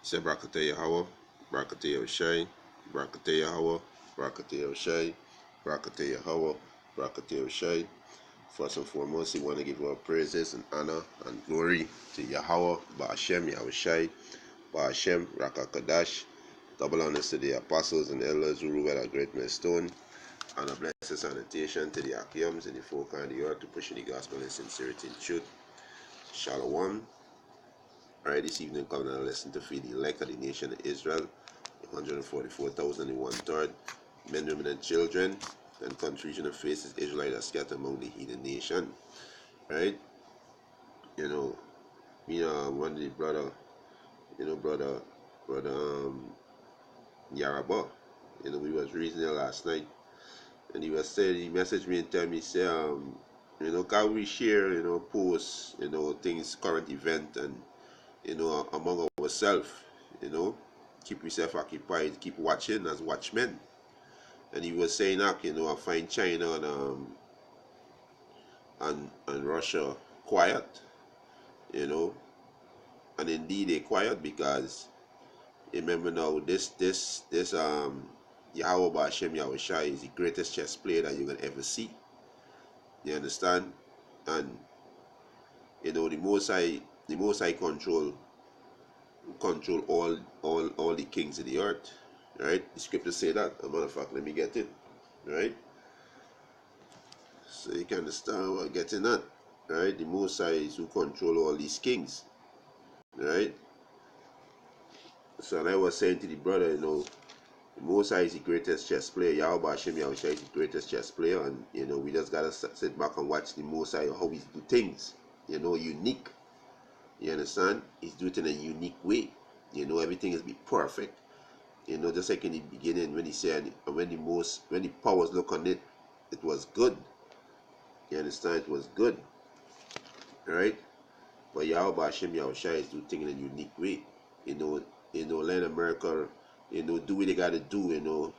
Say Barakatah Yahweh, Barakatah Yahushai, Barakatah Yahweh, Barakatah Yahushai, Barakatah Yahweh, Barakatah Yahushai. First and foremost, we want to give our praises and honor and glory to Yahweh, Ba'ashem, Yahushai, Ba'ashem, Rakakadash. Double honors to the apostles and elders who rule at a great millstone, and a blessed sanitation to the Akiums and the folk on the earth to push the gospel in sincerity and truth. Shalom. Alright, this evening coming on a lesson to feed the elect of the nation of Israel, 144,000 and 1/3, men, women, and children, and confusion of faces Israelites are scattered among the heathen nation. Right? One of the brother Yaraba, we was reasoning last night, and he messaged me and tell me, say, can we share, posts, things, current event, and among ourselves, keep yourself occupied, keep watching as watchmen. And he was saying that, I find China and Russia quiet, and indeed they quiet because remember now this Yahweh Ba'ashem Yahushai is the greatest chess player that you're gonna ever see. You understand? And the most I control all the kings of the earth. Right? The scriptures say that. As a matter of fact, let me get it. Right? So you can understand what I'm getting at. Right? The Most High is who control all these kings. Right? So I was saying to the brother, the Most High is the greatest chess player. Yahweh Hashem Yahushua is the greatest chess player, and we just gotta sit back and watch the Most High how he do things. Unique. You understand? He's doing it in a unique way. Everything is be perfect. Just like in the beginning when he said when the powers look on it, it was good. You understand? It was good. Right? But Yahweh Hashem Yahushua is doing things in a unique way. Land America, do what they gotta do,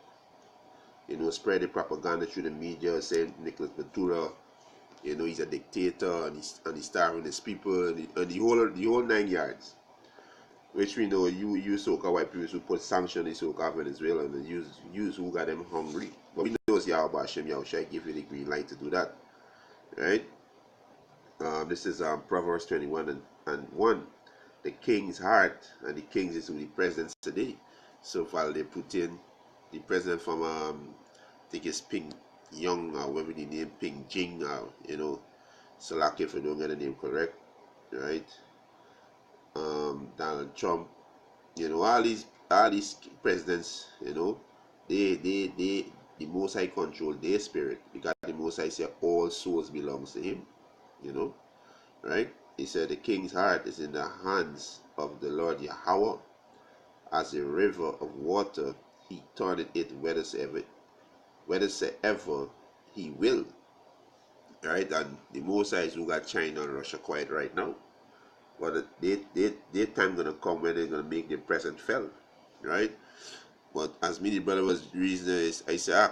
spread the propaganda through the media, saying Nicolas Maduro, he's a dictator and he's starving his people and the whole 9 yards. Which we know you so-called white people who put sanctions in so-called Venezuela and use who got them hungry. But we know Yahweh Hashem Yahushua give you the green light to do that. Right? This is Proverbs 21 and 1. The king's heart, and the kings is who the presidents today. So far they put in the president from I think it's Ping Young or whatever the name, Ping Jing, so lucky if I don't get the name correct. Right? Donald Trump, all these presidents, the Most High control their spirit, because the Most High said all souls belongs to him, right? He said the king's heart is in the hands of the Lord Yahweh. As a river of water, he turneth it whithersoever he will. Right? And the Most High is who got China and Russia quiet right now. But their time gonna come when they're gonna make the present fell. Right? But as me the brother was reasoning, I said,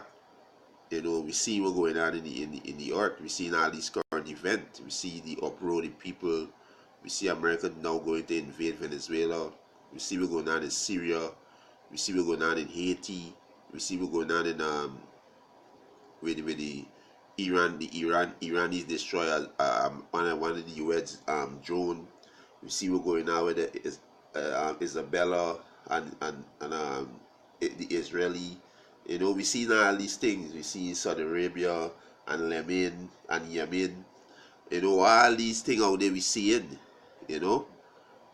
we see what's going on in the earth. We see all these current events. We see the uproar of people. We see America now going to invade Venezuela. We see what's going on in Syria. We see what's going on in Haiti. We see what's going on in with the Iranians destroy one of the U.S. Drone. We see what's going on with Isabella and the Israeli. We see all these things. We see Saudi Arabia and Yemen and Yemen. All these things out there we see it.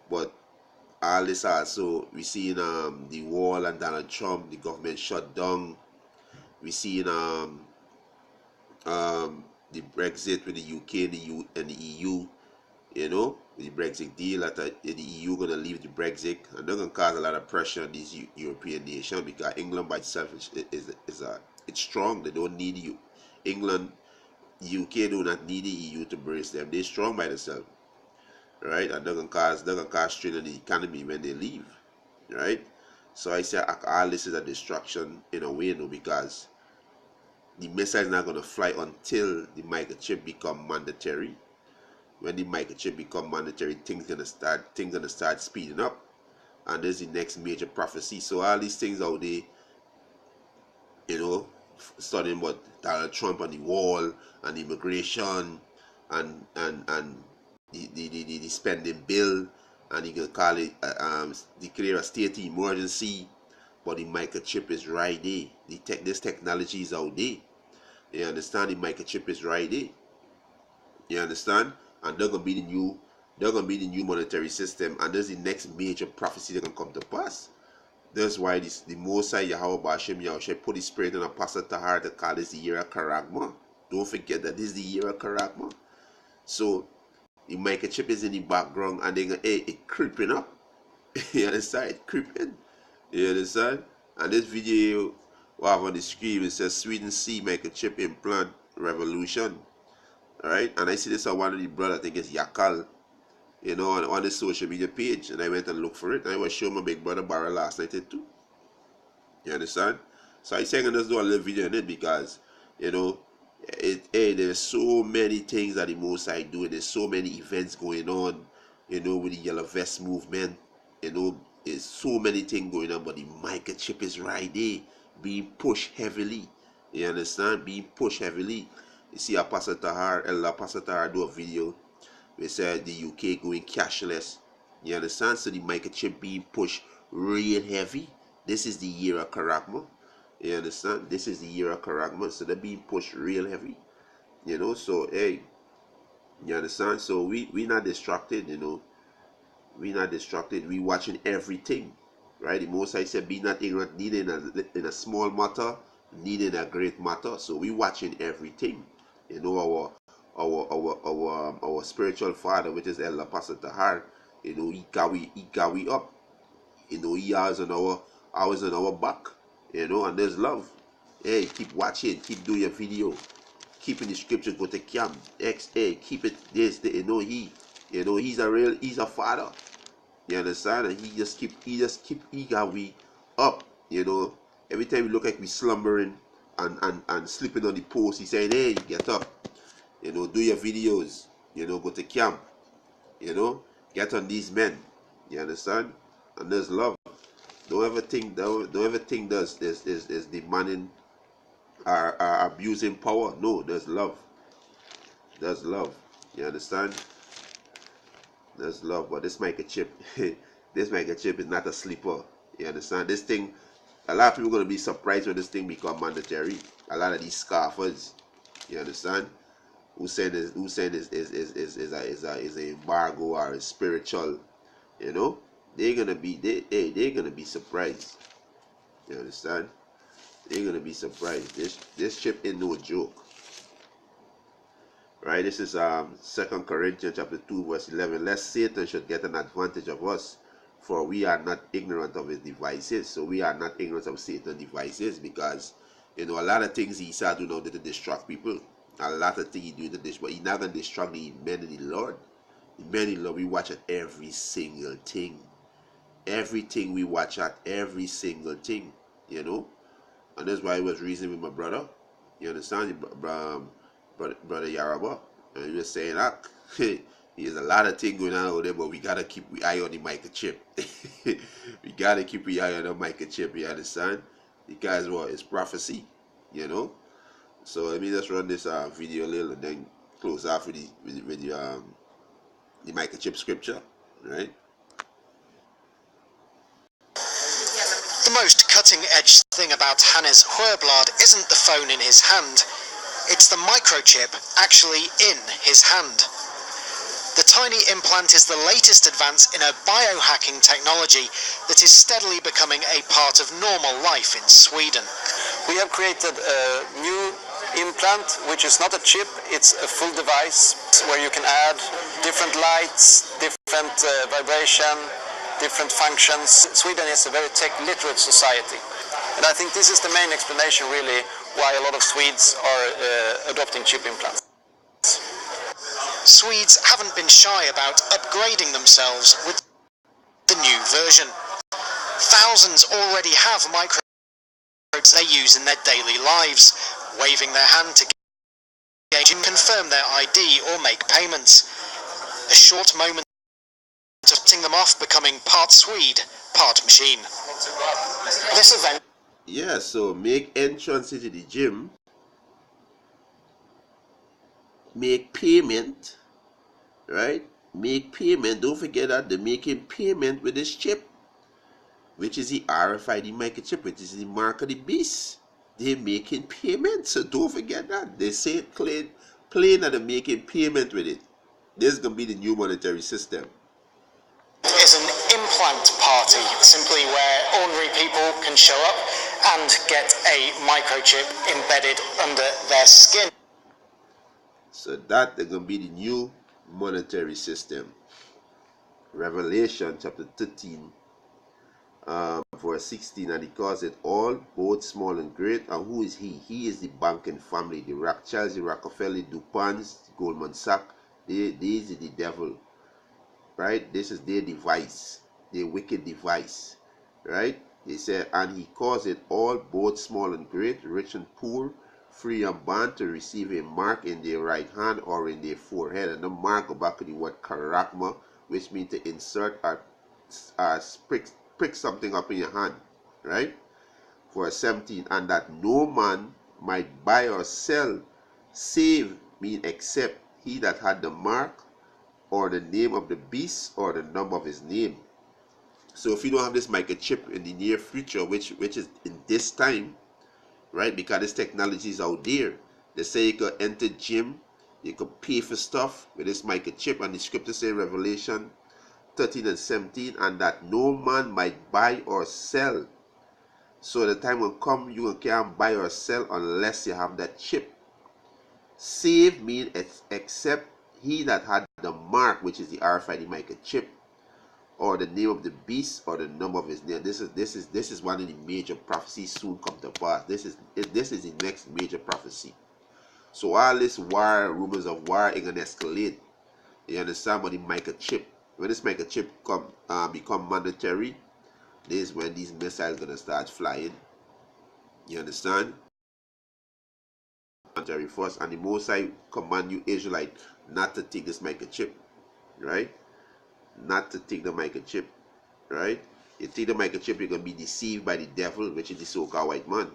But all this also we see the wall and Donald Trump, the government shut down. We see the Brexit with the UK and the EU. The Brexit deal that the EU gonna leave the Brexit, and they're gonna cause a lot of pressure on these European nations, because England by itself it's strong. They don't need you. England, UK do not need the EU to brace them. They're strong by themselves, right? And they're gonna cause strain on the economy when they leave, right? So I say all this is a distraction in a way, because the missile is not gonna fly until the microchip become mandatory. When the microchip become mandatory, things gonna start speeding up. and there's the next major prophecy. So all these things out there, you know, studying what Donald Trump and the wall and immigration and the spending bill, and you can call it declare a state of emergency, but the microchip is right there. This technology is out there. You understand? The microchip is right there. You understand? And they're gonna be the new monetary system, and there's the next major prophecy that can come to pass. That's why the Mosai Yahweh Bashem Yahushua put his spirit on Apostle Tahar to call this the year of Karagma. Don't forget that this is the year of Karagma. So the microchip is in the background, and they're gonna, hey, it creeping up. You understand? It creeping. You understand? And this video we have on the screen, it says Sweden C microchip implant revolution. Alright? And I see this on one of the brothers, I think it's Yakal, you know, on the social media page, and I went and looked for it, and I was showing my big brother Barra last night too. You understand? So I say I'm gonna just do a little video on it because, you know, there's so many things that the Most High doing. There's so many events going on, you know, with the Yellow Vest movement. You know, there's so many things going on, but the microchip is right there, being pushed heavily. You understand? Being pushed heavily. You see Apostle Tahar, Apostle Tahar do a video. We said the UK going cashless. You understand? So the microchip being pushed real heavy. This is the year of Karagma. You understand? This is the year of Karagma. So they're being pushed real heavy. You know, so hey, you understand? So we not distracted, you know. We not distracted. We watching everything. Right? The Most High said, be not ignorant, neither in a small matter, neither in a great matter. So we watching everything. You know, our spiritual father, which is El Apostle Tahar, you know, he got we up. You know, he always on our back. You know, and there's love. Hey, keep watching, keep doing your video, keeping the scripture go to camp. Hey, keep it this, you know, he's a father. You understand? And he got we up, you know. Every time we look like we slumbering and sleeping on the post, he saying, hey, get up. You know, do your videos, you know, go to camp, you know, get on these men. You understand? And there's love. Don't ever think there's demanding or abusing power. No, there's love. There's love. You understand? There's love. But this microchip, this microchip is not a sleeper. You understand? This thing, a lot of people are gonna be surprised when this thing become mandatory. A lot of these scoffers, you understand? Who said is a embargo or a spiritual, you know? They're gonna be surprised. You understand? They're gonna be surprised. This chip ain't no joke. Right? This is 2 Corinthians chapter 2, verse 11. Lest Satan should get an advantage of us, for we are not ignorant of his devices. So we are not ignorant of Satan's devices, because, you know, a lot of things he said do now to distract people. A lot of things he do to this, but he's not gonna distract the men in the Lord. The men in the Lord, we watch at every single thing. Everything we watch at, every single thing, you know. And that's why I was reasoning with my brother. You understand? Brother Yaraba. And he was saying that there's a lot of things going on over there, but we gotta keep our eye on the microchip. We gotta keep our eye on the microchip, you understand? Because what? It's prophecy, you know. So let me just run this video a little and then close off with the microchip scripture, right? The most cutting-edge thing about Hannes Hoerblad isn't the phone in his hand, it's the microchip actually in his hand. The tiny implant is the latest advance in a biohacking technology that is steadily becoming a part of normal life in Sweden. We have created a new implant, which is not a chip, it's a full device where you can add different lights, different vibration, different functions. Sweden is a very tech-literate society, and I think this is the main explanation really why a lot of Swedes are adopting chip implants. Swedes haven't been shy about upgrading themselves with the new version. Thousands already have microchips they use in their daily lives, waving their hand to gauge and confirm their ID or make payments. A short moment of putting them off becoming part Swede, part machine. This event... Yeah, so make entrance into the gym, make payment, right? Make payment. Don't forget that they're making payment with this chip, which is the RFID microchip, which is the mark of the beast. They're making payment, so don't forget that. They say it plain that they're making payment with it. This is going to be the new monetary system. Is an implant party, simply where ordinary people can show up and get a microchip embedded under their skin. So that is going to be the new monetary system. Revelation chapter 13, verse 16, and he calls it all, both small and great. And who is he? He is the banking family, the Rothschilds, the Rockefeller, DuPonts, Goldman Sachs. These are the devil, right? This is their device, their wicked device, right? They say, and he calls it all, both small and great, rich and poor, free and bond, to receive a mark in their right hand or in their forehead. And the mark go back to the word karakma, which means to insert or prick something up in your hand, right? Verse 17, and that no man might buy or sell, save, mean except he that had the mark or the name of the beast or the number of his name. So if you don't have this microchip in the near future, which is in this time, right? Because this technology is out there. They say you could enter gym, you could pay for stuff with this microchip, and the scripture say in Revelation 13 and 17, and that no man might buy or sell. So the time will come you can't buy or sell unless you have that chip. Save means except he that had the mark, which is the RFID microchip, or the name of the beast, or the number of his name. This is one of the major prophecies soon come to pass. This is the next major prophecy. So all this war, rumors of war, it gonna escalate. You understand? But the microchip, when this microchip become mandatory, this is when these missiles gonna start flying. You understand? Mandatory first, and the Most High command you Israelite not to take this microchip, right? Not to take the microchip, right? You take the microchip, you're gonna be deceived by the devil, which is the so-called white man.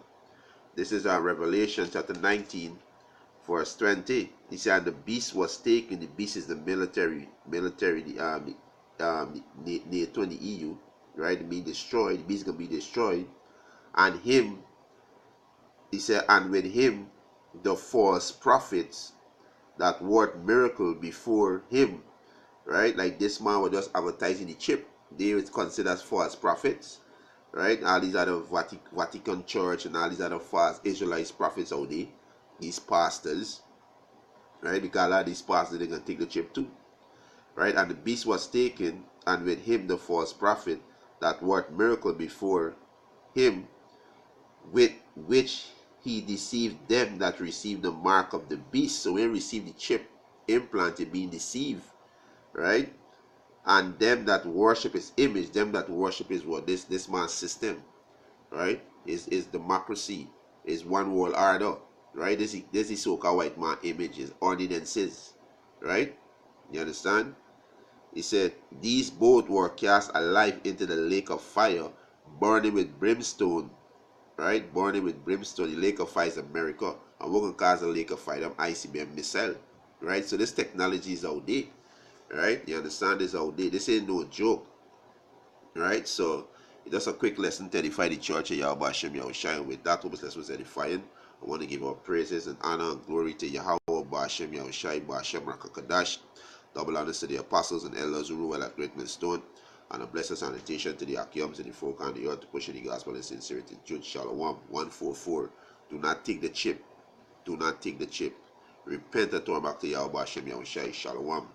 This is Revelation chapter 19, verse 20. He said, the beast was taken. The beast is the military, the NATO and the EU, right? Being destroyed. The beast is gonna be destroyed, and him. He said, and with him the false prophets that worked miracle before him, right? Like this man was just advertising the chip. They were considered as false prophets, right? All these other Vatican Church and all these other false Israelite prophets out there, these pastors, right? Because a lot of these pastors, they're going to take the chip too, right? And the beast was taken, and with him the false prophet that worked miracle before him, with which he deceived them that received the mark of the beast. So when he received the chip implanted, being deceived, right? And them that worship his image, them that worship his what? This man's system, right? Is democracy, is one world order, right? This is so-called white man images, ordinances, right? You understand? He said, these both were cast alive into the lake of fire, burning with brimstone, right? Burning with brimstone. The lake of fire is America, and we're gonna cause a lake of fire, them ICBM missile, right? So this technology is out there, right? You understand? This out there. This ain't no joke, right? So just a quick lesson to edify the church of Yahweh Hashem Yahushai. With that, hope this lesson was edifying. I want to give our praises and honor and glory to Yahweh Hashem Yahushai, Hashem Rakakadash. Double honors to the apostles and elders who rule at Great Millstone, and a blessed salutation to the Akiums and the folk on the earth to push in the gospel in sincerity. Jude Shalom 144. Do not take the chip. Do not take the chip. Repent and turn back to Yahweh Hashem Yahushai. Shalom.